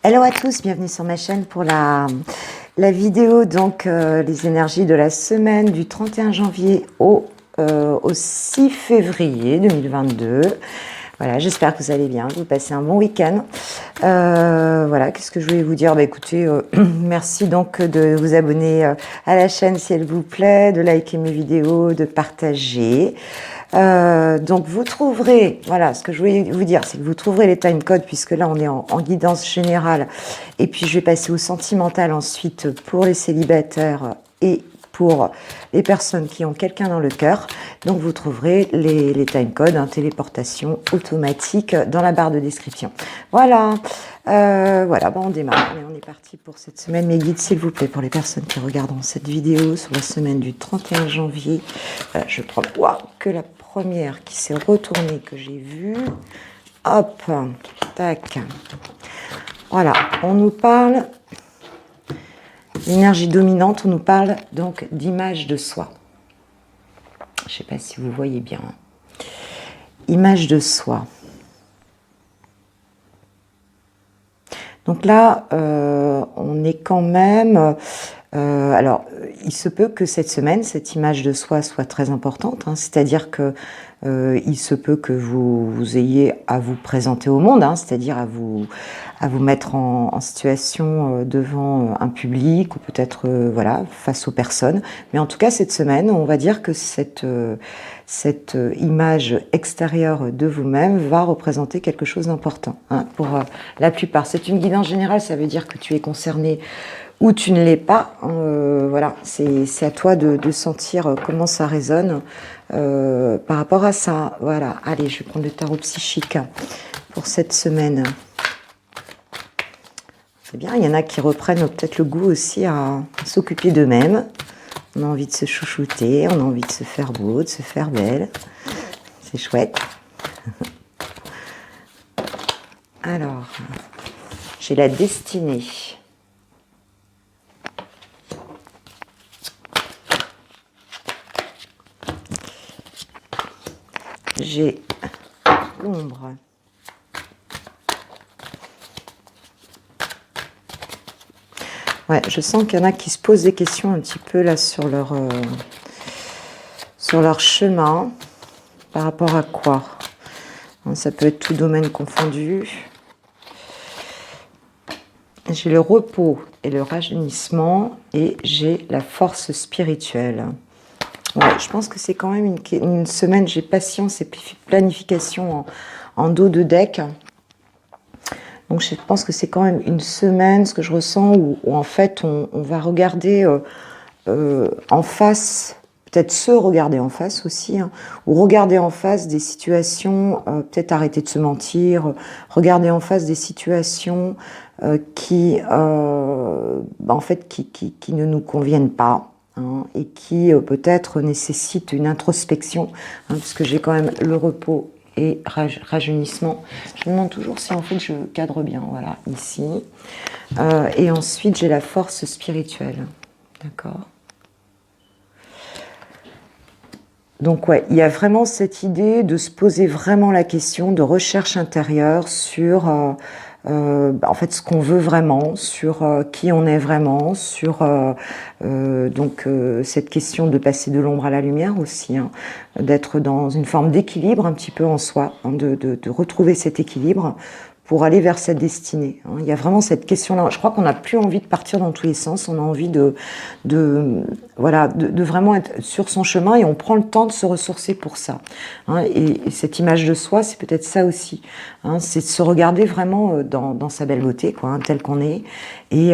Hello à tous, bienvenue sur ma chaîne pour la vidéo, donc les énergies de la semaine du 31 janvier au 6 février 2022. Voilà, j'espère que vous allez bien, que vous passez un bon week-end. Voilà, qu'est-ce que je voulais vous dire? Bah écoutez, merci donc de vous abonner à la chaîne si elle vous plaît, de liker mes vidéos, de partager. Donc vous trouverez, voilà, ce que je voulais vous dire, c'est que vous trouverez les timecodes, puisque là on est en guidance générale, et puis je vais passer au sentimental ensuite pour les célibataires et pour les personnes qui ont quelqu'un dans le cœur. Donc vous trouverez les timecodes, téléportation automatique dans la barre de description. Voilà, voilà, bon, on démarre. Allez, on est parti pour cette semaine. Mes guides, s'il vous plaît, pour les personnes qui regarderont cette vidéo sur la semaine du 31 janvier. Je prends que la première qui s'est retournée, que j'ai vue. Hop, tac. Voilà, on nous parle... L'énergie dominante, on nous parle donc d'image de soi. Je ne sais pas si vous voyez bien. Image de soi. Donc là, on est quand même... alors, il se peut que cette semaine, cette image de soi soit très importante. C'est-à-dire que il se peut que vous ayez à vous présenter au monde, c'est-à-dire à vous mettre en situation devant un public ou peut-être voilà, face aux personnes. Mais en tout cas, cette semaine, on va dire que cette image extérieure de vous-même va représenter quelque chose d'important pour la plupart. C'est une guidance générale, ça veut dire que tu es concerné ou tu ne l'es pas. Voilà, c'est à toi de sentir comment ça résonne par rapport à ça. Voilà, allez, je vais prendre le tarot psychique pour cette semaine. C'est bien, il y en a qui reprennent peut-être le goût aussi à s'occuper d'eux-mêmes. On a envie de se chouchouter, on a envie de se faire beau, de se faire belle. C'est chouette. Alors, j'ai la destinée. J'ai l'ombre. Ouais, je sens qu'il y en a qui se posent des questions un petit peu là sur leur chemin. Par rapport à quoi? Ça peut être tout domaine confondu. J'ai le repos et le rajeunissement et j'ai la force spirituelle. Ouais, je pense que c'est quand même une semaine, j'ai patience et planification en dos de deck. Donc je pense que c'est quand même une semaine, ce que je ressens, où en fait on va regarder en face, peut-être se regarder en face aussi, ou regarder en face des situations, peut-être arrêter de se mentir, regarder en face des situations qui en fait qui ne nous conviennent pas. Et qui peut-être nécessite une introspection, puisque j'ai quand même le repos et rajeunissement. Je me demande toujours si en fait je cadre bien, voilà, ici. Et ensuite j'ai la force spirituelle, d'accord. Donc ouais, il y a vraiment cette idée de se poser vraiment la question de recherche intérieure sur en fait ce qu'on veut vraiment, sur qui on est vraiment, sur donc cette question de passer de l'ombre à la lumière aussi, d'être dans une forme d'équilibre un petit peu en soi, de retrouver cet équilibre pour aller vers sa destinée. Il y a vraiment cette question-là. Je crois qu'on n'a plus envie de partir dans tous les sens. On a envie de vraiment être sur son chemin et on prend le temps de se ressourcer pour ça. Et cette image de soi, c'est peut-être ça aussi. C'est de se regarder vraiment dans sa belle beauté, quoi, tel qu'on est, et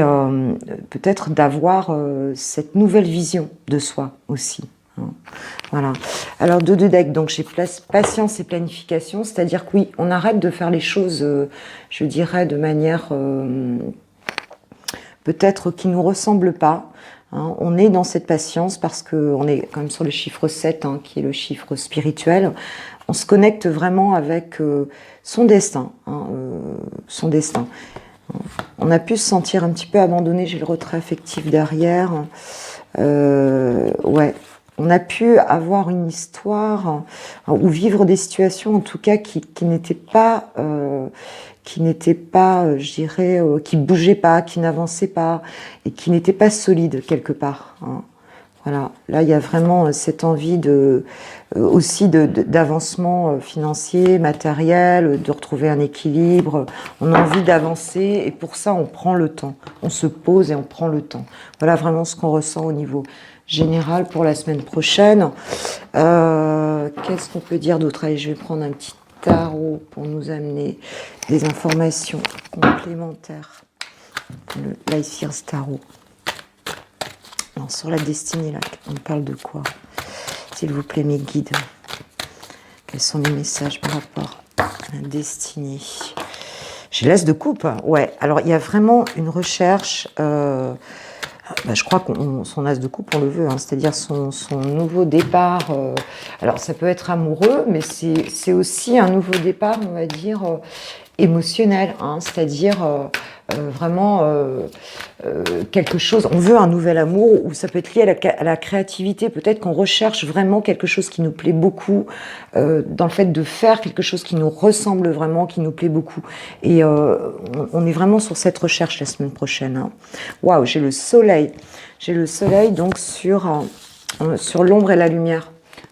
peut-être d'avoir cette nouvelle vision de soi aussi. Voilà. Alors de deck, donc j'ai patience et planification, c'est-à-dire que oui, on arrête de faire les choses, je dirais, de manière peut-être qui ne nous ressemble pas. On est dans cette patience parce qu'on est quand même sur le chiffre 7, qui est le chiffre spirituel. On se connecte vraiment avec son destin. Son destin. On a pu se sentir un petit peu abandonné, j'ai le retrait affectif derrière. Ouais. on a pu avoir une histoire ou vivre des situations en tout cas qui n'étaient pas, je dirais, qui bougeaient pas, qui n'avançaient pas et qui n'étaient pas solides quelque part. Hein. Voilà, là il y a vraiment cette envie aussi d'avancement financier, matériel, de retrouver un équilibre. On a envie d'avancer et pour ça on prend le temps. On se pose et on prend le temps. Voilà vraiment ce qu'on ressent au niveau général pour la semaine prochaine. Qu'est-ce qu'on peut dire d'autre? Allez, je vais prendre un petit tarot pour nous amener des informations complémentaires. Le Life Years Tarot. Alors, sur la destinée, là, on parle de quoi? S'il vous plaît, mes guides. Quels sont les messages par rapport à la destinée? J'ai l'as de coupe. Ouais, alors il y a vraiment une recherche. Je crois que son as de coupe, on le veut, hein, c'est-à-dire son nouveau départ. Alors, ça peut être amoureux, mais c'est aussi un nouveau départ, on va dire, émotionnel, hein, c'est-à-dire vraiment quelque chose. On veut un nouvel amour, ou ça peut être lié à la créativité. Peut-être qu'on recherche vraiment quelque chose qui nous plaît beaucoup, dans le fait de faire quelque chose qui nous ressemble vraiment, qui nous plaît beaucoup. Et on est vraiment sur cette recherche la semaine prochaine. Hein. Waouh, j'ai le soleil. J'ai le soleil donc sur l'ombre et la lumière.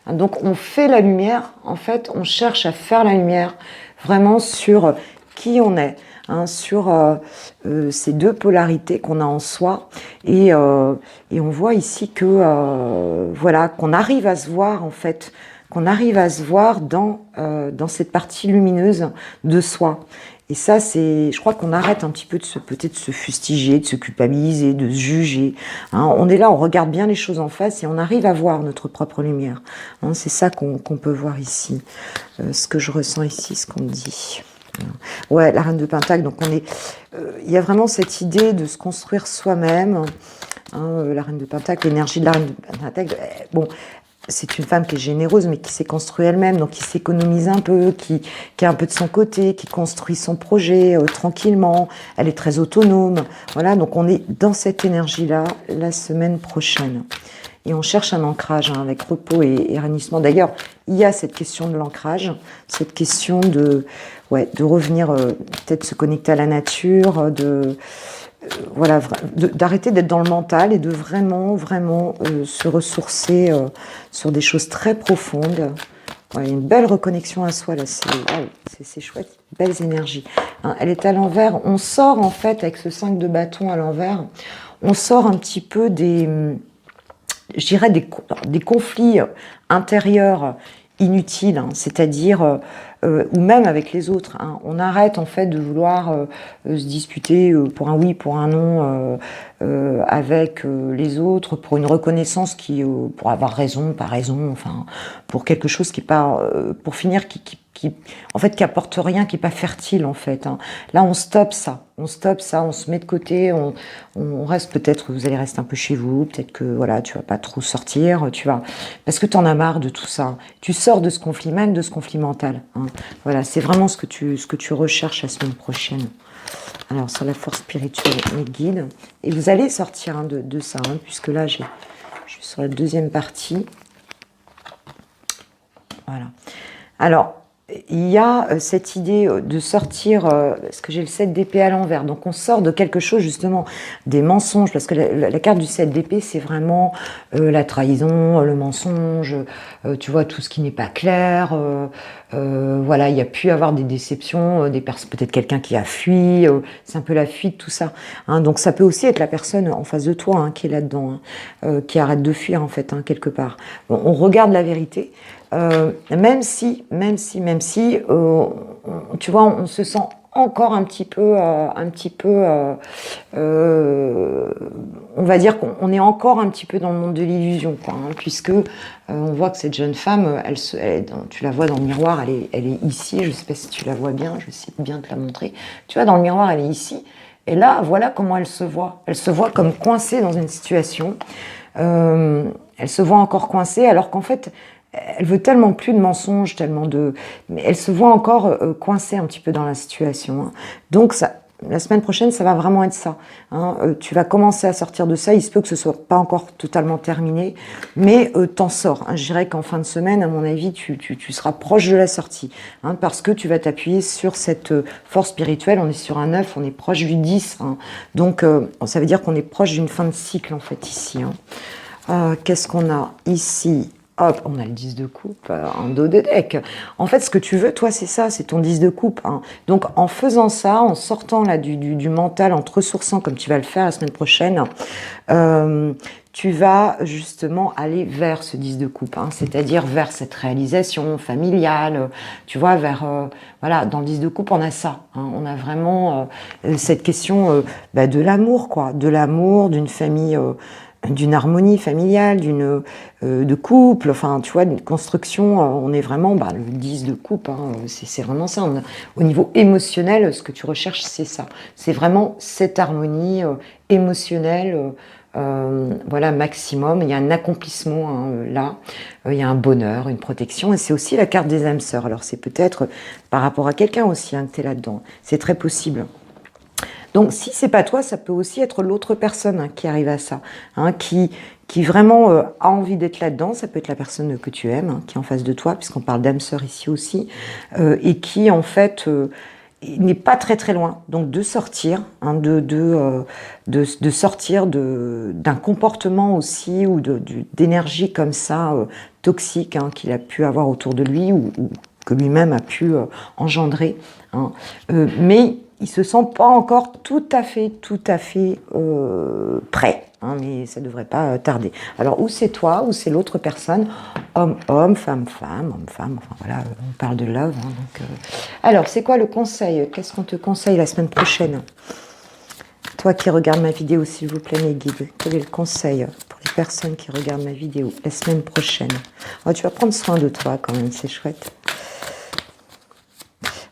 Donc on fait la lumière, en fait, on cherche à faire la lumière vraiment sur qui on est, hein, sur ces deux polarités qu'on a en soi. Et on voit ici que, voilà, qu'on arrive à se voir, en fait, qu'on arrive à se voir dans cette partie lumineuse de soi. Et ça, je crois qu'on arrête un petit peu peut-être de se fustiger, de se culpabiliser, de se juger. Hein, on est là, on regarde bien les choses en face et on arrive à voir notre propre lumière. Hein, c'est ça qu'on peut voir ici. Ce que je ressens ici, ce qu'on me dit. Ouais, la reine de Pentacle. Donc il y a vraiment cette idée de se construire soi-même. Hein, la reine de Pentacle, l'énergie de la reine de Pentacle. Bon. C'est une femme qui est généreuse, mais qui s'est construite elle-même, donc qui s'économise un peu, qui a un peu de son côté, qui construit son projet tranquillement. Elle est très autonome. Voilà, donc on est dans cette énergie-là la semaine prochaine. Et on cherche un ancrage hein, avec repos et rajeunissement. D'ailleurs, il y a cette question de l'ancrage, cette question de revenir, peut-être se connecter à la nature, voilà, d'arrêter d'être dans le mental et de vraiment se ressourcer sur des choses très profondes. Ouais, il y a une belle reconnexion à soi là, c'est chouette, belles énergies. Hein, elle est à l'envers, on sort en fait avec ce 5 de bâton à l'envers, on sort un petit peu je dirais des conflits intérieurs inutiles, hein, c'est-à-dire ou même avec les autres. Hein. On arrête en fait de vouloir se disputer pour un oui, pour un non avec les autres, pour une reconnaissance pour avoir raison, pas raison, enfin pour quelque chose qui est pas, pour finir qui en fait qui apporte rien, qui est pas fertile en fait. Hein. Là on stoppe ça, on se met de côté, on reste peut-être, vous allez rester un peu chez vous, peut-être que voilà tu vas pas trop sortir, parce que t'en as marre de tout ça. Tu sors de ce conflit, même de ce conflit mental. Hein. Voilà, c'est vraiment ce que tu recherches la semaine prochaine. Alors, sur la force spirituelle, mes guides. Et vous allez sortir hein, de ça, hein, puisque là, je suis sur la deuxième partie. Voilà. Alors, il y a cette idée de sortir, parce que j'ai le 7 d'épée à l'envers, donc on sort de quelque chose justement, des mensonges, parce que la carte du 7 d'épée, c'est vraiment la trahison, le mensonge, tu vois, tout ce qui n'est pas clair, voilà, il y a pu avoir des déceptions, peut-être quelqu'un qui a fui, c'est un peu la fuite, tout ça. Hein, donc ça peut aussi être la personne en face de toi hein, qui est là-dedans, hein, qui arrête de fuir en fait, hein, quelque part. Bon, on regarde la vérité. Même si, tu vois, on se sent encore un petit peu, on va dire qu'on est encore un petit peu dans le monde de l'illusion, quoi, hein, puisque on voit que cette jeune femme, tu la vois dans le miroir, elle est ici, je sais pas si tu la vois bien, je sais bien te la montrer. Tu vois, dans le miroir, elle est ici, et là, voilà comment elle se voit. Elle se voit comme coincée dans une situation. Elle se voit encore coincée, alors qu'en fait, elle veut tellement plus de mensonges, mais elle se voit encore coincée un petit peu dans la situation. Hein. Donc la semaine prochaine, ça va vraiment être ça. Hein. Tu vas commencer à sortir de ça. Il se peut que ce soit pas encore totalement terminé, mais t'en sors. Hein. Je dirais qu'en fin de semaine, à mon avis, tu seras proche de la sortie, hein, parce que tu vas t'appuyer sur cette force spirituelle. On est sur un 9, on est proche du 10. Hein. Donc, ça veut dire qu'on est proche d'une fin de cycle, en fait, ici. Hein. Qu'est-ce qu'on a ici? Hop, on a le 10 de coupe en dos de deck. En fait, ce que tu veux, toi, c'est ça, c'est ton 10 de coupe. Hein. Donc, en faisant ça, en sortant là du mental, en te ressourçant comme tu vas le faire la semaine prochaine, tu vas justement aller vers ce 10 de coupe, hein, c'est-à-dire vers cette réalisation familiale, tu vois, vers, voilà, dans le 10 de coupe, on a ça. Hein, on a vraiment cette question de l'amour, quoi, de l'amour, d'une famille... d'une harmonie familiale, de couple, enfin, tu vois, d'une construction, on est vraiment, le 10 de coupe, hein, c'est vraiment ça. Au niveau émotionnel, ce que tu recherches, c'est ça. C'est vraiment cette harmonie émotionnelle, voilà, maximum. Il y a un accomplissement hein, là, il y a un bonheur, une protection, et c'est aussi la carte des âmes sœurs. Alors, c'est peut-être par rapport à quelqu'un aussi hein, que tu es là-dedans. C'est très possible. Donc, si c'est pas toi, ça peut aussi être l'autre personne hein, qui arrive à ça, hein, qui vraiment a envie d'être là-dedans. Ça peut être la personne que tu aimes, hein, qui est en face de toi, puisqu'on parle d'âme sœur ici aussi, et qui en fait n'est pas très très loin. Donc, de sortir, hein, de sortir d'un comportement aussi ou d'énergie comme ça toxique hein, qu'il a pu avoir autour de lui ou que lui-même a pu engendrer. Hein. Mais il se sent pas encore tout à fait prêt, hein, mais ça devrait pas tarder. Alors, ou c'est toi, ou c'est l'autre personne, homme, femme, homme-femme, enfin voilà, on parle de love. Hein, donc, Alors, c'est quoi le conseil? Qu'est-ce qu'on te conseille la semaine prochaine? Toi qui regardes ma vidéo, s'il vous plaît, mes guides, quel est le conseil pour les personnes qui regardent ma vidéo la semaine prochaine? Oh, tu vas prendre soin de toi quand même, c'est chouette.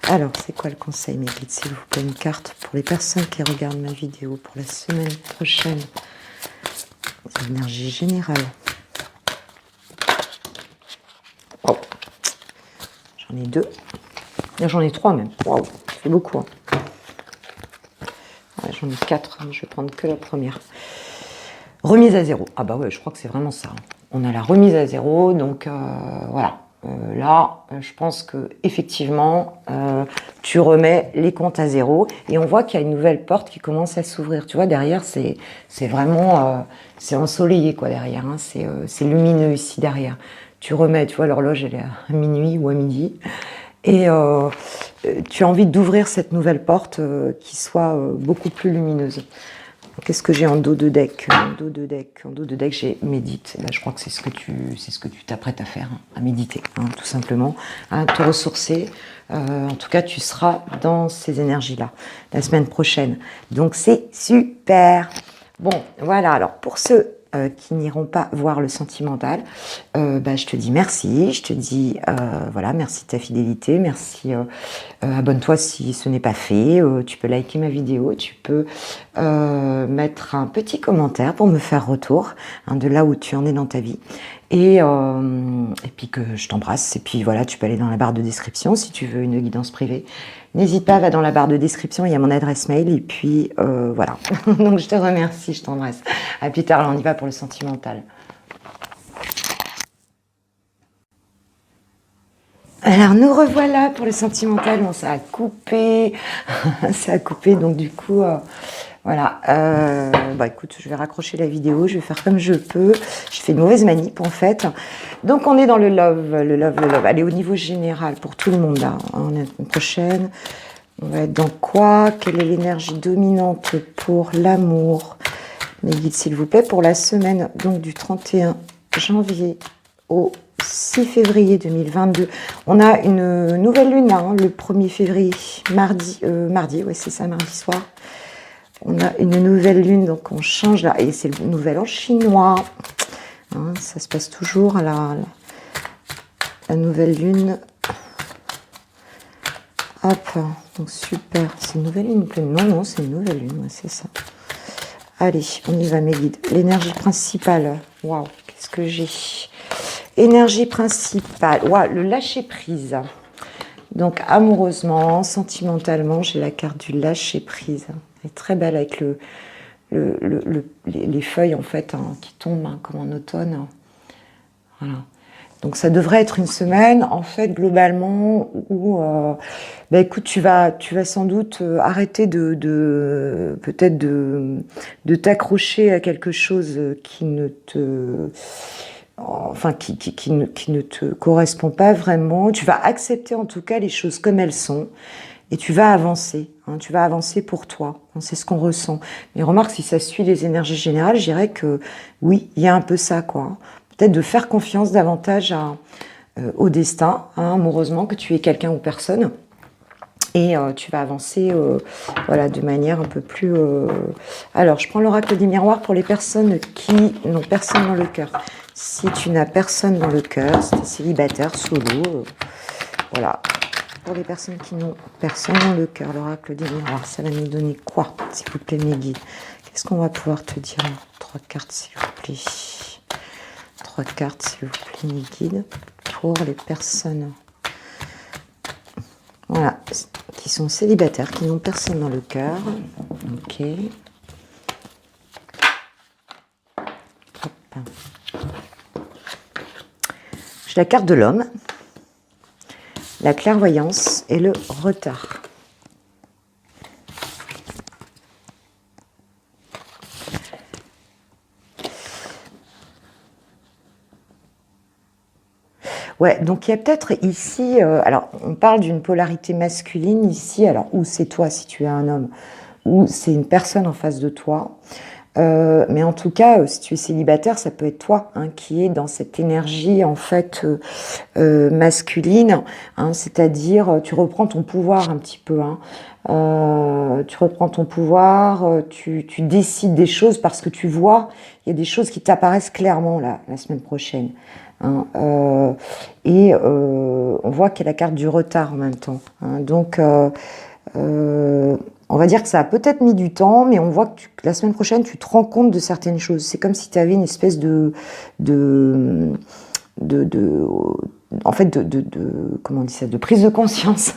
Alors, c'est quoi le conseil, mes guides, s'il vous plaît, une carte pour les personnes qui regardent ma vidéo pour la semaine prochaine? L'énergie générale. Oh. J'en ai 2. J'en ai 3 même. Waouh, ça fait beaucoup. Hein. Ouais, j'en ai 4, hein. Je vais prendre que la première. Remise à zéro. Ah bah ouais, je crois que c'est vraiment ça. On a la remise à zéro, donc voilà. Là, je pense que effectivement, tu remets les comptes à zéro et on voit qu'il y a une nouvelle porte qui commence à s'ouvrir. Tu vois, derrière, c'est vraiment, c'est ensoleillé quoi derrière. Hein, c'est lumineux ici derrière. Tu remets, tu vois, l'horloge elle est à minuit ou à midi et tu as envie d'ouvrir cette nouvelle porte qui soit beaucoup plus lumineuse. Qu'est-ce que j'ai en dos de deck? En dos de deck, j'ai médite. Là, je crois que c'est ce que tu t'apprêtes à faire, hein, à méditer, hein, tout simplement, à te ressourcer. En tout cas, tu seras dans ces énergies-là la semaine prochaine. Donc, c'est super. Bon, voilà. Alors, pour ceux qui n'iront pas voir le sentimental, je te dis merci, je te dis voilà, merci de ta fidélité, merci, abonne-toi si ce n'est pas fait, tu peux liker ma vidéo, tu peux mettre un petit commentaire pour me faire retour hein, de là où tu en es dans ta vie et puis que je t'embrasse et puis voilà, tu peux aller dans la barre de description si tu veux une guidance privée. N'hésite pas, va dans la barre de description, il y a mon adresse mail et puis voilà. Donc je te remercie, je t'embrasse. À plus tard, là, on y va pour le sentimental. Alors nous revoilà pour le sentimental. Bon, ça a coupé, ça a coupé. Donc du coup, voilà. Écoute, je vais raccrocher la vidéo. Je vais faire comme je peux. Je fais une mauvaise manip en fait. Donc on est dans le love, le love. Allez, au niveau général pour tout le monde là. On est la semaine prochaine. On va être dans quoi? Quelle est l'énergie dominante pour l'amour? Mes guides, s'il vous plaît, pour la semaine donc du 31 janvier au 6 février 2022. On a une nouvelle lune hein, le 1er février, mardi, ouais c'est ça, mardi soir. On a une nouvelle lune, donc on change là, et c'est le nouvel an chinois. Hein, ça se passe toujours à la nouvelle lune. Hop, donc super. C'est une nouvelle lune pleine. Non, c'est une nouvelle lune, ouais, c'est ça. Allez, on y va mes guides. L'énergie principale. Waouh, qu'est-ce que j'ai? Énergie principale. Waouh, le lâcher prise. Donc, amoureusement, sentimentalement, j'ai la carte du lâcher-prise. Elle est très belle avec les feuilles, en fait, qui tombent, comme en automne. Voilà. Donc, ça devrait être une semaine, en fait, globalement, où, bah, écoute, tu vas sans doute arrêter peut-être de t'accrocher à quelque chose qui ne te... Enfin, qui ne te correspond pas vraiment. Tu vas accepter en tout cas les choses comme elles sont et tu vas avancer. Tu vas avancer pour toi. C'est ce qu'on ressent. Mais remarque, si ça suit les énergies générales, je dirais que oui, il y a un peu ça, quoi. Peut-être de faire confiance davantage au destin, amoureusement, que tu es quelqu'un ou personne. Et tu vas avancer voilà, de manière un peu plus... Alors, je prends l'oracle des miroirs pour les personnes qui n'ont personne dans le cœur. Si tu n'as personne dans le cœur, si tu es célibataire, solo, voilà. Pour les personnes qui n'ont personne dans le cœur, l'oracle des miroirs, ça va nous donner quoi, s'il vous plaît, mes guides? Qu'est-ce qu'on va pouvoir te dire? 3 cartes, s'il vous plaît. 3 cartes, s'il vous plaît, mes guides, pour les personnes... Voilà, qui sont célibataires, qui n'ont personne dans le cœur. Ok. Hop. J'ai la carte de l'homme, la clairvoyance et le retard. Ouais, donc il y a peut-être ici, alors on parle d'une polarité masculine ici, alors ou c'est toi si tu es un homme, ou c'est une personne en face de toi, mais en tout cas, si tu es célibataire, ça peut être toi qui est dans cette énergie en fait masculine, c'est-à-dire tu reprends ton pouvoir un petit peu, tu reprends ton pouvoir, tu décides des choses parce que tu vois, il y a des choses qui t'apparaissent clairement là, la semaine prochaine. Et on voit qu'il y a la carte du retard en même temps. Donc, on va dire que ça a peut-être mis du temps, mais on voit que la semaine prochaine, tu te rends compte de certaines choses. C'est comme si tu avais une espèce en fait, comment on dit ça, de prise de conscience,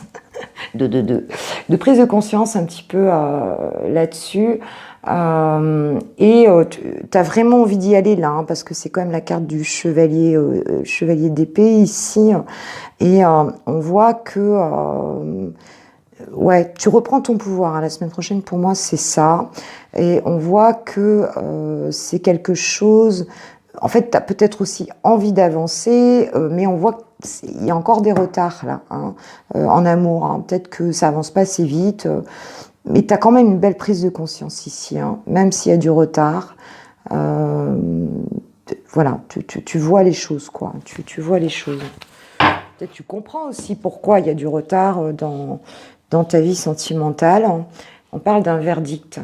de prise de conscience un petit peu là-dessus. Et tu as vraiment envie d'y aller là, parce que c'est quand même la carte du chevalier d'épée ici. Et on voit que ouais, tu reprends ton pouvoir la semaine prochaine, pour moi c'est ça. Et on voit que c'est quelque chose... En fait, tu as peut-être aussi envie d'avancer, mais on voit qu'il y a encore des retards là, en amour. Peut-être que ça avance pas assez vite, mais tu as quand même une belle prise de conscience ici, même s'il y a du retard. Voilà, tu vois les choses, quoi. Tu vois les choses. Peut-être tu comprends aussi pourquoi il y a du retard dans ta vie sentimentale. On parle d'un verdict.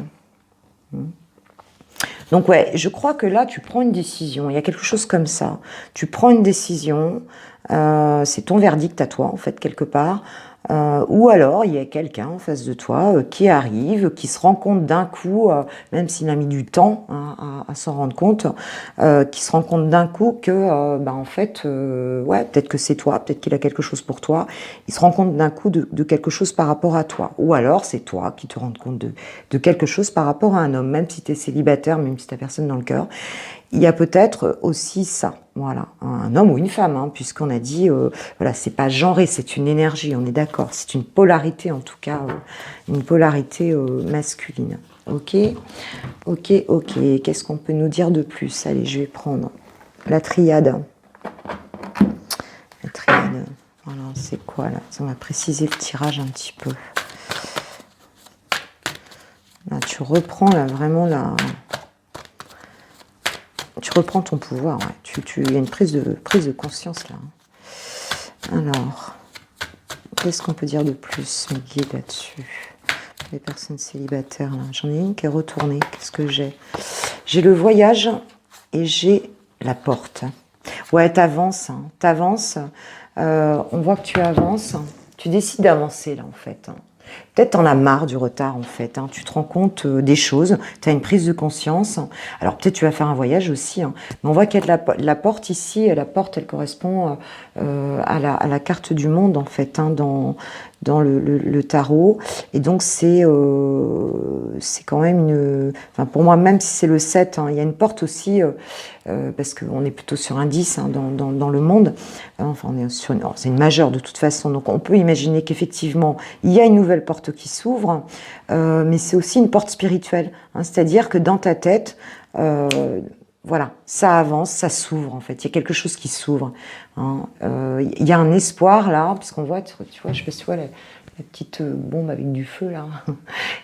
Donc ouais, je crois que là, tu prends une décision. Il y a quelque chose comme ça. Tu prends une décision. C'est ton verdict à toi, en fait, quelque part. Ou alors, il y a quelqu'un en face de toi qui arrive, qui se rend compte d'un coup, même s'il a mis du temps à s'en rendre compte, qui se rend compte d'un coup que, en fait, ouais, peut-être que c'est toi, peut-être qu'il a quelque chose pour toi. Il se rend compte d'un coup de quelque chose par rapport à toi. Ou alors, c'est toi qui te rends compte de quelque chose par rapport à un homme, même si tu es célibataire, même si tu n'as personne dans le cœur. Il y a peut-être aussi ça, voilà, un homme ou une femme, puisqu'on a dit, voilà, c'est pas genré, c'est une énergie, on est d'accord, c'est une polarité en tout cas, une polarité masculine. Ok, ok, ok. Qu'est-ce qu'on peut nous dire de plus? Allez, je vais prendre la triade. La triade, voilà, c'est quoi là? On va préciser le tirage un petit peu. Là, tu reprends là vraiment la... Tu reprends ton pouvoir, ouais. Il y a une prise de conscience là. Alors, qu'est-ce qu'on peut dire de plus, mes guides, là-dessus? Les personnes célibataires, là. J'en ai une qui est retournée. Qu'est-ce que j'ai? J'ai le voyage et j'ai la porte. Ouais, t'avances, t'avances. On voit que tu avances. Tu décides d'avancer, là, en fait. Peut-être t'en as marre du retard en fait, hein. Tu te rends compte des choses, tu as une prise de conscience. Alors peut-être tu vas faire un voyage aussi, hein. Mais on voit qu'il y a de la porte ici, et la porte elle correspond à la carte du monde en fait, hein, dans le tarot. Et donc c'est quand même une... Enfin pour moi, même si c'est le 7, hein, il y a une porte aussi, parce qu'on est plutôt sur un 10 hein, dans le monde. Enfin on est sur c'est une majeure de toute façon, donc on peut imaginer qu'effectivement il y a une nouvelle porte qui s'ouvre, mais c'est aussi une porte spirituelle, hein, c'est-à-dire que dans ta tête, voilà, ça avance, ça s'ouvre en fait, il y a quelque chose qui s'ouvre, hein. Il y a un espoir là, parce qu'on voit, tu vois, je sais pas si tu vois la petite bombe avec du feu là,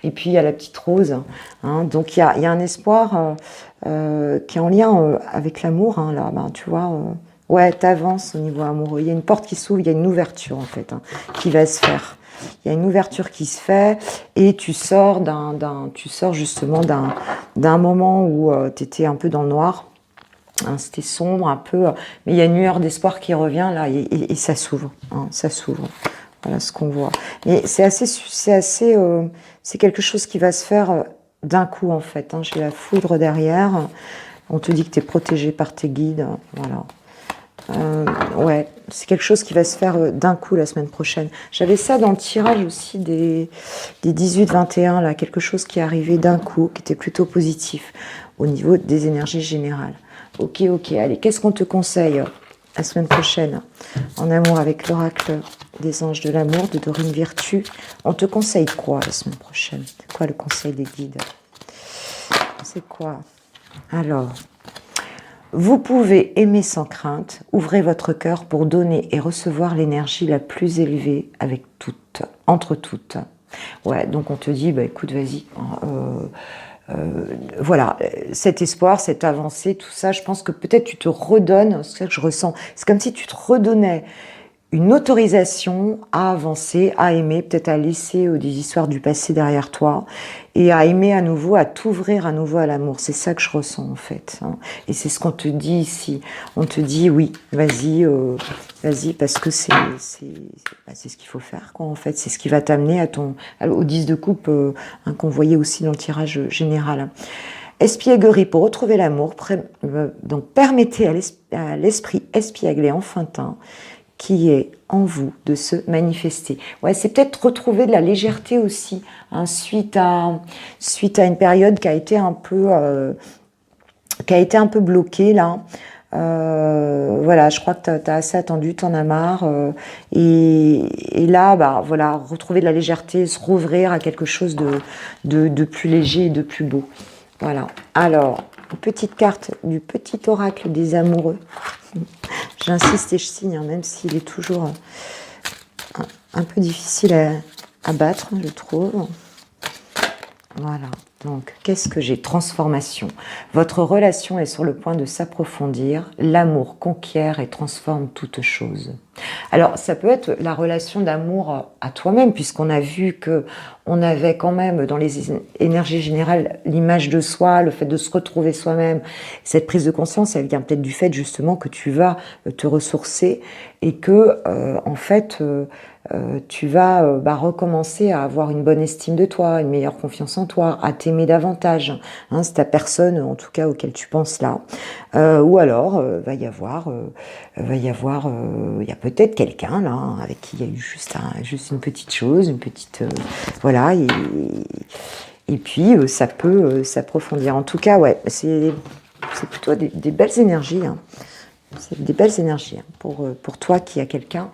et puis il y a la petite rose, hein. Donc il y a un espoir qui est en lien avec l'amour, hein, là, ben, tu vois, ouais, t'avances au niveau amoureux, il y a une porte qui s'ouvre, il y a une ouverture en fait, hein, qui va se faire. Il y a une ouverture qui se fait et tu sors justement d'un moment où tu étais un peu dans le noir, hein, c'était sombre un peu, mais il y a une lueur d'espoir qui revient là et ça s'ouvre, hein, ça s'ouvre. Voilà ce qu'on voit. Mais c'est quelque chose qui va se faire d'un coup en fait, hein. J'ai la foudre derrière. On te dit que tu es protégé par tes guides, voilà. Ouais, c'est quelque chose qui va se faire d'un coup la semaine prochaine. J'avais ça dans le tirage aussi des 18-21, là, quelque chose qui arrivait d'un coup, qui était plutôt positif au niveau des énergies générales. Ok, allez, qu'est-ce qu'on te conseille la semaine prochaine en amour avec l'oracle des anges de l'amour de Dorine Virtue? On te conseille quoi la semaine prochaine? C'est quoi le conseil des guides? C'est quoi? Alors... Vous pouvez aimer sans crainte, ouvrez votre cœur pour donner et recevoir l'énergie la plus élevée avec toutes, entre toutes. Ouais, donc on te dit, bah écoute, vas-y, voilà, cet espoir, cette avancée, tout ça, je pense que peut-être tu te redonnes, c'est ça que je ressens, c'est comme si tu te redonnais une autorisation à avancer, à aimer, peut-être à laisser des histoires du passé derrière toi et à aimer à nouveau, à t'ouvrir à nouveau à l'amour. C'est ça que je ressens en fait, hein. Et c'est ce qu'on te dit ici. On te dit oui, vas-y, parce que c'est ce qu'il faut faire, quoi, en fait. C'est ce qui va t'amener au 10 de coupe, hein, qu'on voyait aussi dans le tirage général. Espièglerie pour retrouver l'amour. Donc permettez à l'esprit espiègle et enfantin qui est en vous de se manifester. Ouais, c'est peut-être retrouver de la légèreté aussi, hein, suite à une période qui a été un peu bloquée là. Voilà, je crois que tu as assez attendu, t'en as marre, et là, bah voilà, retrouver de la légèreté, se rouvrir à quelque chose de plus léger et de plus beau. Voilà. Alors, une petite carte du petit oracle des amoureux. J'insiste et je signe, hein, même s'il est toujours un peu difficile à battre, je trouve. Voilà. Donc, qu'est-ce que j'ai? Transformation. Votre relation est sur le point de s'approfondir. L'amour conquiert et transforme toute chose. Alors, ça peut être la relation d'amour à toi-même, puisqu'on a vu que on avait quand même dans les énergies générales l'image de soi, le fait de se retrouver soi-même. Cette prise de conscience, elle vient peut-être du fait justement que tu vas te ressourcer et que, en fait, tu vas recommencer à avoir une bonne estime de toi, une meilleure confiance en toi, à t'aimer davantage, hein, c'est ta personne en tout cas auquel tu penses là, ou alors il y a peut-être quelqu'un là, hein, avec qui il y a eu juste une petite chose, une petite voilà, et puis ça peut s'approfondir. En tout cas, ouais, c'est plutôt des belles énergies, hein. C'est des belles énergies, hein, pour toi qui a quelqu'un,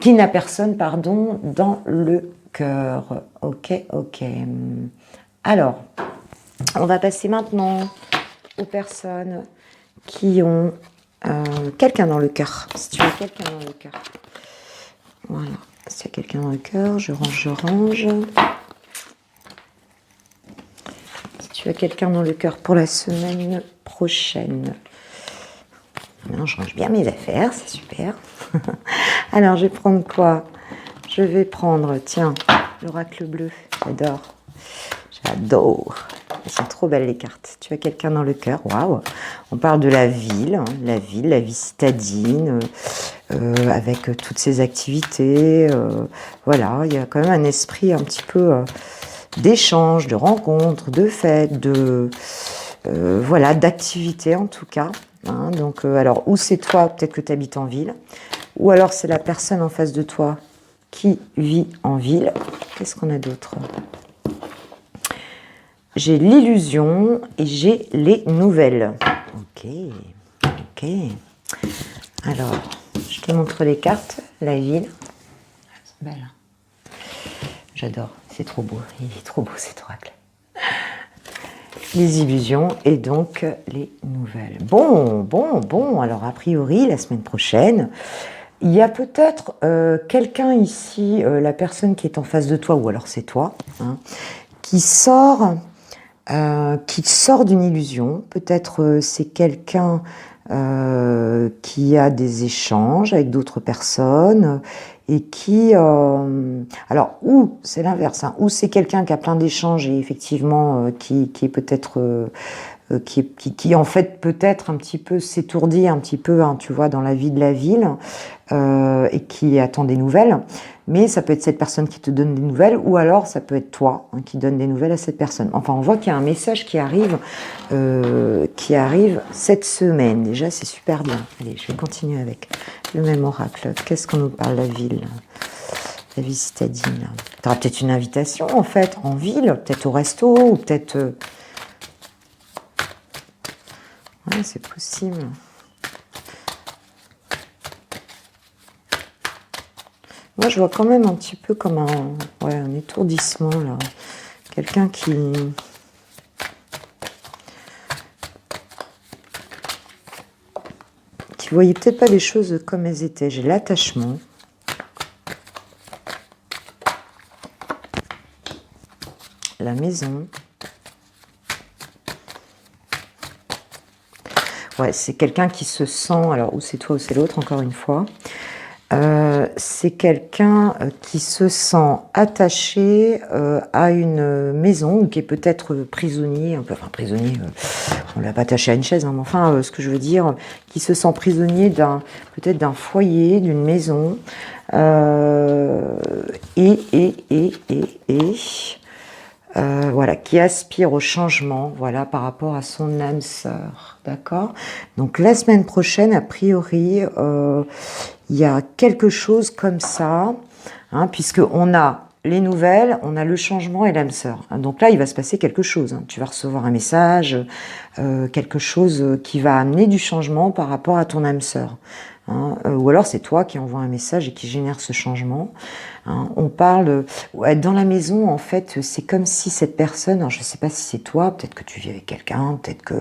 qui n'a personne, pardon, dans le cœur. Ok. Alors, on va passer maintenant aux personnes qui ont quelqu'un dans le cœur. Si tu as quelqu'un dans le cœur. Voilà. Si tu as quelqu'un dans le cœur, je range. Si tu as quelqu'un dans le cœur pour la semaine prochaine. Maintenant, je range bien mes affaires, c'est super. Alors, je vais prendre quoi? Je vais prendre, tiens, l'oracle bleu. J'adore. Elles sont trop belles les cartes. Tu as quelqu'un dans le cœur, waouh. On parle de la ville, hein, la vie citadine, avec toutes ces activités. Voilà, il y a quand même un esprit un petit peu d'échange, de rencontres, de fêtes, voilà, d'activités en tout cas. Hein. Donc, alors, ou c'est toi, peut-être que tu habites en ville, ou alors c'est la personne en face de toi qui vit en ville. Qu'est-ce qu'on a d'autre? J'ai l'illusion et j'ai les nouvelles. Ok, ok. Alors, je te montre les cartes, la ville. C'est belle. J'adore, c'est trop beau. Il est trop beau cet oracle. Les illusions et donc les nouvelles. Bon. Alors, a priori, la semaine prochaine, il y a peut-être quelqu'un ici, la personne qui est en face de toi, ou alors c'est toi, hein, qui sort d'une illusion. Peut-être c'est quelqu'un qui a des échanges avec d'autres personnes et qui... alors, ou c'est l'inverse, hein, ou c'est quelqu'un qui a plein d'échanges et effectivement qui est peut-être... qui en fait peut-être un petit peu s'étourdit un petit peu, hein, tu vois, dans la vie de la ville et qui attend des nouvelles. Mais ça peut être cette personne qui te donne des nouvelles ou alors ça peut être toi, hein, qui donne des nouvelles à cette personne. Enfin, on voit qu'il y a un message qui arrive cette semaine. Déjà, c'est super bien. Allez, je vais continuer avec le même oracle. Qu'est-ce qu'on nous parle, la ville? La vie citadine. Tu auras peut-être une invitation, en fait, en ville, peut-être au resto ou peut-être... Ouais, c'est possible. Moi, je vois quand même un petit peu comme un étourdissement, là. Quelqu'un qui voyait peut-être pas les choses comme elles étaient. J'ai l'attachement. La maison. Ouais, c'est quelqu'un qui se sent, alors ou c'est toi ou c'est l'autre, encore une fois, c'est quelqu'un qui se sent attaché à une maison ou qui est peut-être prisonnier, enfin prisonnier, on ne l'a pas attaché à une chaise, hein, mais enfin ce que je veux dire, qui se sent prisonnier peut-être d'un foyer, d'une maison, voilà, qui aspire au changement, voilà, par rapport à son âme sœur, d'accord? Donc la semaine prochaine, a priori, il y a quelque chose comme ça, hein, puisqu'on a les nouvelles, on a le changement et l'âme sœur. Donc là, il va se passer quelque chose. Hein. Tu vas recevoir un message, quelque chose qui va amener du changement par rapport à ton âme sœur. Hein, ou alors c'est toi qui envoie un message et qui génère ce changement. Hein, on parle dans la maison, en fait, c'est comme si cette personne, alors je ne sais pas si c'est toi, peut-être que tu vis avec quelqu'un, peut-être que,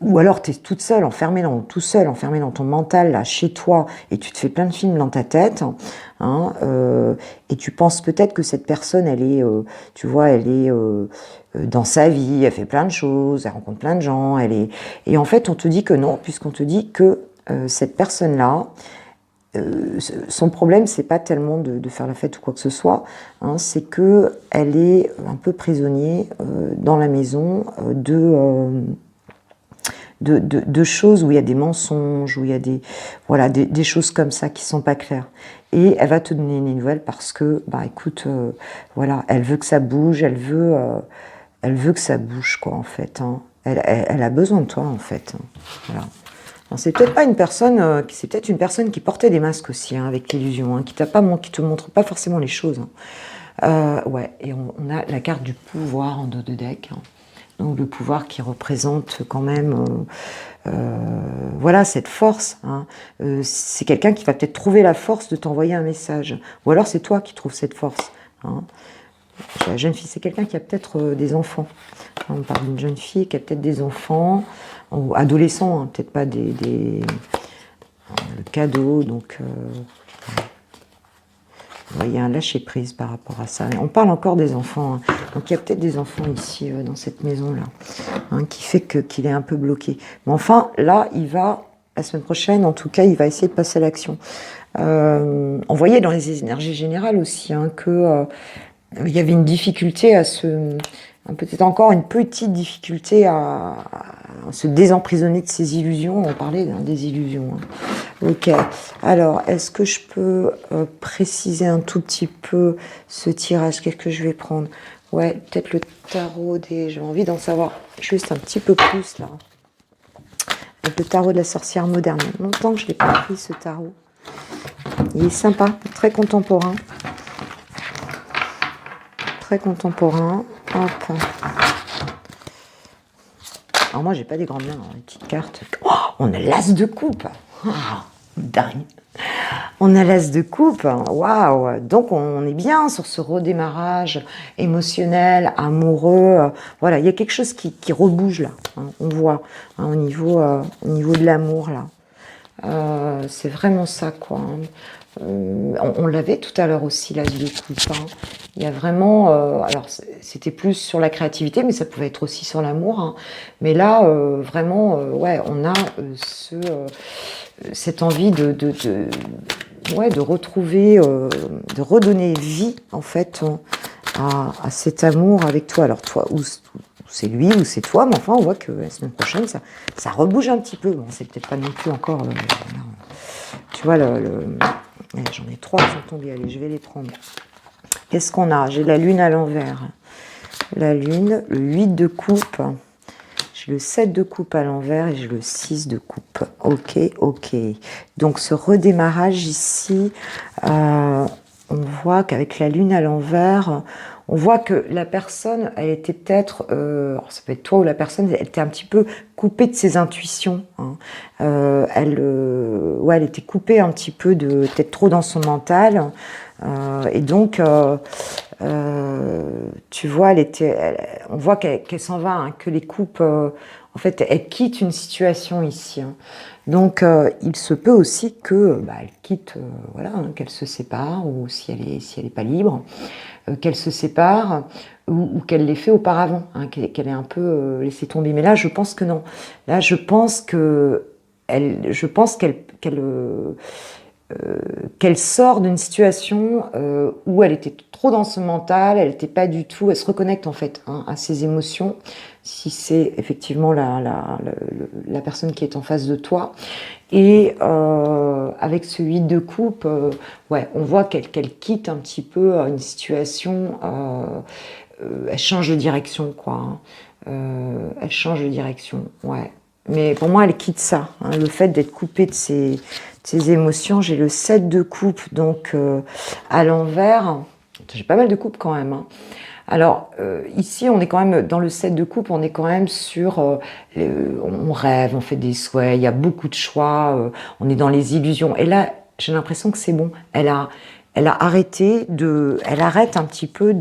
ou alors tu es toute seule, enfermée dans ton mental, là, chez toi, et tu te fais plein de films dans ta tête, hein, et tu penses peut-être que cette personne, elle est, tu vois, elle est dans sa vie, elle fait plein de choses, elle rencontre plein de gens, et en fait, on te dit que non, puisqu'on te dit que cette personne-là, son problème, c'est pas tellement de faire la fête ou quoi que ce soit, hein, c'est que elle est un peu prisonnier dans la maison de choses où il y a des mensonges, où il y a des choses comme ça qui sont pas claires. Et elle va te donner une nouvelle parce que, bah écoute, voilà, elle veut que ça bouge, elle veut que ça bouge, quoi, en fait. Hein. Elle a besoin de toi, en fait. Hein. Voilà. C'est peut-être pas une personne, c'est peut-être une personne qui portait des masques aussi, hein, avec l'illusion, hein, qui te montre pas forcément les choses. Hein. Ouais, et on a la carte du pouvoir en dos de deck. Hein. Donc le pouvoir qui représente quand même, voilà, cette force. Hein. C'est quelqu'un qui va peut-être trouver la force de t'envoyer un message. Ou alors c'est toi qui trouves cette force. Hein. La jeune fille, c'est quelqu'un qui a peut-être des enfants. On parle d'une jeune fille qui a peut-être des enfants, ou adolescents, hein, peut-être pas des cadeaux. Donc, il y a un lâcher-prise par rapport à ça. On parle encore des enfants. Hein. Donc, il y a peut-être des enfants ici, dans cette maison-là, hein, qui fait qu'il est un peu bloqué. Mais enfin, là, la semaine prochaine, en tout cas, il va essayer de passer à l'action. On voyait dans les énergies générales aussi, hein, que... il y avait une difficulté peut-être encore une petite difficulté se désemprisonner de ses illusions. On parlait des illusions. Hein. Ok. Alors, est-ce que je peux préciser un tout petit peu ce tirage? Qu'est-ce que je vais prendre? Ouais, peut-être le tarot des... J'ai envie d'en savoir juste un petit peu plus, là. Avec le tarot de la sorcière moderne. Il y a longtemps que je ne l'ai pas pris, ce tarot. Il est sympa, très contemporain. Très contemporain. Hop. Alors moi, j'ai pas des grandes mains, hein, les petites cartes. Oh, on a l'as de coupe. Oh, dingue. On a l'as de coupe. Waouh. Donc, on est bien sur ce redémarrage émotionnel, amoureux. Voilà, il y a quelque chose qui rebouge là. Hein, on voit hein, au niveau de l'amour là. C'est vraiment ça, quoi. Hein. On l'avait tout à l'heure aussi, l'as de coupe. Hein. Il y a vraiment... alors, c'était plus sur la créativité, mais ça pouvait être aussi sur l'amour. Hein. Mais là, vraiment, ouais, on a cette envie de retrouver, de redonner vie, en fait, à cet amour avec toi. Alors, toi, ou c'est lui ou c'est toi, mais enfin, on voit que la semaine prochaine, ça rebouge un petit peu. Bon, c'est peut-être pas non plus encore... tu vois, j'en ai 3 qui sont tombés. Allez, je vais les prendre. Qu'est-ce qu'on a? J'ai la lune à l'envers. La lune, le 8 de coupe. J'ai le 7 de coupe à l'envers et j'ai le 6 de coupe. Ok, ok. Donc, ce redémarrage ici, on voit qu'avec la lune à l'envers, on voit que la personne, elle était peut-être, ça peut être toi ou la personne, elle était un petit peu coupée de ses intuitions. Hein. Elle était coupée un petit peu peut-être trop dans son mental. Et donc, tu vois, on voit qu'elle s'en va, hein, que les coupes, en fait, elle quitte une situation ici. Hein. Donc, il se peut aussi que, elle quitte, voilà, hein, qu'elle se sépare, ou si elle est pas libre, qu'elle se sépare, ou qu'elle l'ait fait auparavant, hein, qu'elle ait un peu laissé tomber. Mais là, je pense que non. Là, je pense qu'elle sort d'une situation où elle était trop dans son mental, elle n'était pas du tout, elle se reconnecte en fait hein, à ses émotions, si c'est effectivement la personne qui est en face de toi. Et avec ce 8 de coupe, ouais, on voit qu'elle quitte un petit peu une situation, elle change de direction, quoi. Hein. Elle change de direction, ouais. Mais pour moi, elle quitte ça, hein, le fait d'être coupée de ses émotions. J'ai le 7 de coupe, donc à l'envers. J'ai pas mal de coupes quand même. Hein. Alors, ici, on est quand même, dans le 7 de coupe, on est quand même sur... on rêve, on fait des souhaits, il y a beaucoup de choix, on est dans les illusions. Et là, j'ai l'impression que c'est bon. Elle a arrêté elle arrête un petit peu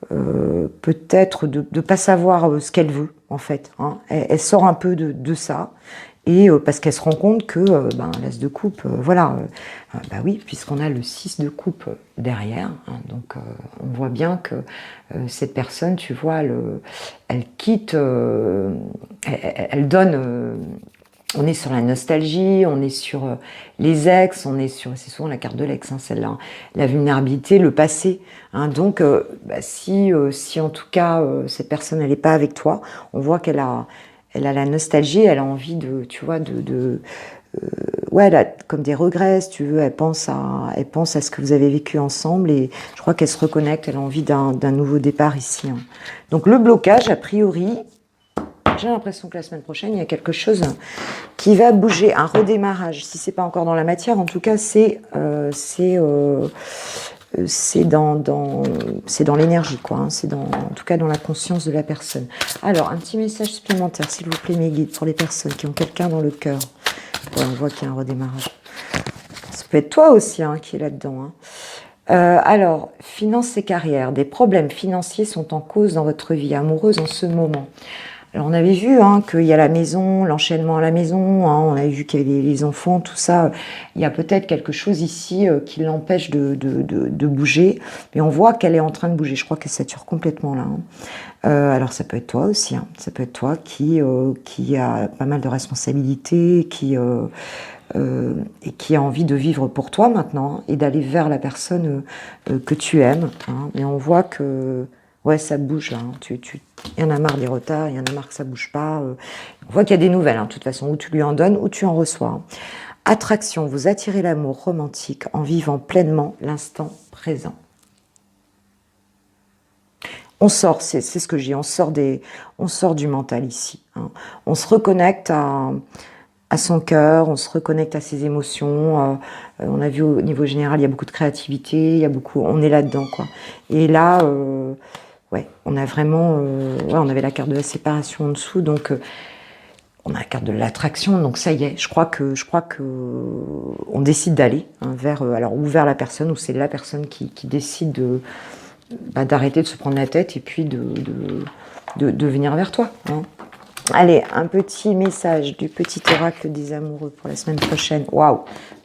peut-être de pas savoir ce qu'elle veut, en fait. Hein. Elle sort un peu de ça. Et parce qu'elle se rend compte que l'as de coupe, voilà, oui, puisqu'on a le 6 de coupe derrière, hein, donc on voit bien que cette personne, tu vois, elle quitte, elle donne, on est sur la nostalgie, on est sur les ex, c'est souvent la carte de l'ex, hein, celle-là, hein, la vulnérabilité, le passé, hein, donc si en tout cas cette personne, elle n'est pas avec toi, on voit qu'elle a la nostalgie, elle a envie de, tu vois, ouais, elle a comme des regrets, si tu veux, elle pense à ce que vous avez vécu ensemble et je crois qu'elle se reconnecte, elle a envie d'un nouveau départ ici. Hein. Donc le blocage, a priori, j'ai l'impression que la semaine prochaine, il y a quelque chose qui va bouger, un redémarrage. Si c'est pas encore dans la matière, en tout cas, c'est dans l'énergie, quoi. Hein. C'est en tout cas dans la conscience de la personne. Alors, un petit message supplémentaire, s'il vous plaît, mes guides, pour les personnes qui ont quelqu'un dans le cœur. Ouais, on voit qu'il y a un redémarrage. Ça peut être toi aussi hein, qui est là-dedans. Hein. Alors, finances et carrière. Des problèmes financiers sont en cause dans votre vie amoureuse en ce moment. Alors, on avait vu hein, qu'il y a la maison, l'enchaînement à la maison, hein, on avait vu qu'il y avait les enfants, tout ça. Il y a peut-être quelque chose ici qui l'empêche de bouger, mais on voit qu'elle est en train de bouger. Je crois qu'elle sature complètement là. Hein. Alors, ça peut être toi aussi. Hein. Ça peut être toi qui a pas mal de responsabilités, et qui a envie de vivre pour toi maintenant hein, et d'aller vers la personne que tu aimes. Hein. Mais on voit que... Ouais, ça bouge là. Hein. Il y en a marre des retards, il y en a marre que ça bouge pas. On voit qu'il y a des nouvelles, hein, de toute façon, où tu lui en donnes, ou tu en reçois. Hein. Attraction, vous attirez l'amour romantique en vivant pleinement l'instant présent. On sort, c'est ce que j'ai, on sort du mental ici. Hein. On se reconnecte à son cœur, on se reconnecte à ses émotions. On a vu au niveau général, il y a beaucoup de créativité, il y a beaucoup, on est là-dedans, quoi. Et là, ouais, on a vraiment, ouais, on avait la carte de la séparation en dessous, donc on a la carte de l'attraction, donc ça y est. Je crois que, on décide d'aller hein, vers, alors ou vers la personne, ou c'est la personne qui décide d'arrêter de se prendre la tête et puis de venir vers toi. Hein. Allez, un petit message du petit oracle des amoureux pour la semaine prochaine. Waouh,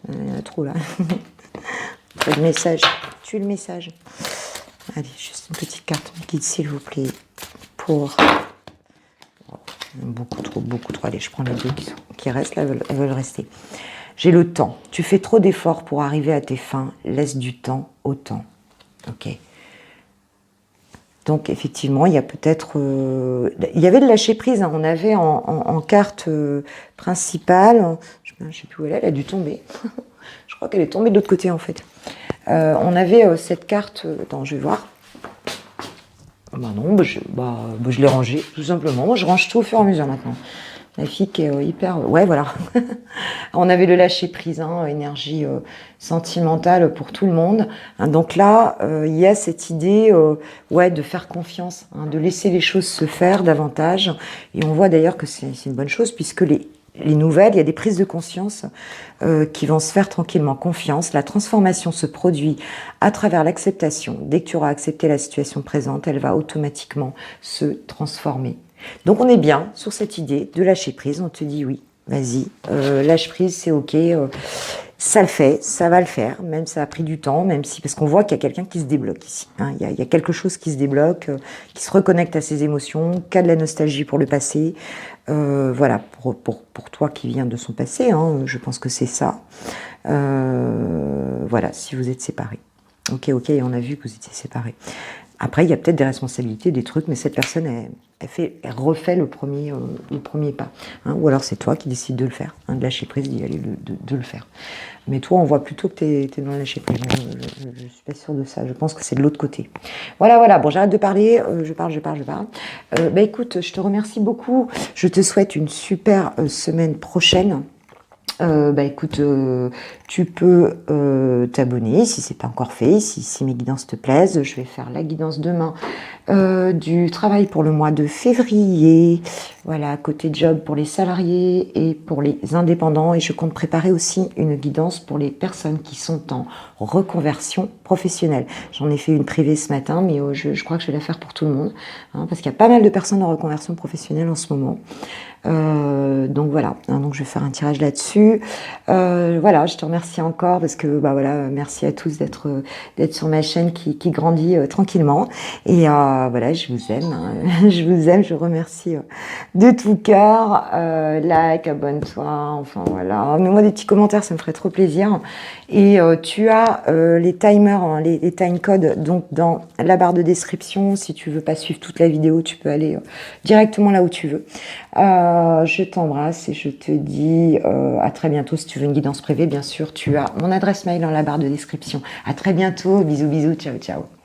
il y en a trop là. Pas de message. Tue le message. Allez, juste une petite carte guide, s'il vous plaît. Pour. Oh, beaucoup trop. Allez, je prends les deux qui restent là, elles veulent rester. J'ai le temps. Tu fais trop d'efforts pour arriver à tes fins. Laisse du temps au temps. Ok. Donc effectivement, il y a peut-être... il y avait de lâcher prise, hein. On avait en carte principale, je ne sais plus où elle a dû tomber. Je crois qu'elle est tombée de l'autre côté en fait. On avait cette carte, attends, je vais voir. Bah non, je l'ai rangée, tout simplement. Moi, je range tout au fur et à mesure maintenant. La fille qui est hyper... Ouais, voilà. On avait le lâcher-prise, hein, énergie sentimentale pour tout le monde. Hein, donc là, il y a cette idée ouais, de faire confiance, hein, de laisser les choses se faire davantage. Et on voit d'ailleurs que c'est une bonne chose, puisque les nouvelles, il y a des prises de conscience qui vont se faire tranquillement. Confiance, la transformation se produit à travers l'acceptation. Dès que tu auras accepté la situation présente, elle va automatiquement se transformer. Donc on est bien sur cette idée de lâcher prise, on te dit oui, vas-y, lâche prise, c'est ok, ça le fait, ça va le faire, même ça a pris du temps, même si, parce qu'on voit qu'il y a quelqu'un qui se débloque ici, hein, il y a quelque chose qui se débloque, qui se reconnecte à ses émotions, qui a de la nostalgie pour le passé, voilà, pour toi qui viens de son passé, hein, je pense que c'est ça, voilà, si vous êtes séparés. Ok, on a vu que vous étiez séparés. Après, il y a peut-être des responsabilités, des trucs, mais cette personne, elle refait le premier pas. Hein, ou alors c'est toi qui décides de le faire, hein, de lâcher prise, d'y aller, de le faire. Mais toi, on voit plutôt que tu es dans le lâcher prise. Je ne suis pas sûre de ça. Je pense que c'est de l'autre côté. Voilà. Bon, j'arrête de parler. Je parle. Bah écoute, je te remercie beaucoup. Je te souhaite une super semaine prochaine. Bah écoute, tu peux t'abonner si c'est pas encore fait, si mes guidances te plaisent. Je vais faire la guidance demain du travail pour le mois de février. Voilà, côté job pour les salariés et pour les indépendants. Et je compte préparer aussi une guidance pour les personnes qui sont en reconversion professionnelle. J'en ai fait une privée ce matin, mais je crois que je vais la faire pour tout le monde, hein, parce qu'il y a pas mal de personnes en reconversion professionnelle en ce moment. Donc voilà, hein, donc je vais faire un tirage là-dessus. Voilà, je te remercie encore parce que bah voilà, merci à tous d'être sur ma chaîne qui grandit tranquillement. Et voilà, je vous aime, hein. Je vous aime, je vous remercie de tout cœur. Like, abonne-toi, enfin voilà. Mets-moi des petits commentaires, ça me ferait trop plaisir. Et tu as les timers, hein, les time codes donc dans la barre de description. Si tu veux pas suivre toute la vidéo, tu peux aller directement là où tu veux. Je t'embrasse et je te dis à très bientôt. Si tu veux une guidance privée, bien sûr, tu as mon adresse mail dans la barre de description. À très bientôt. Bisous, ciao.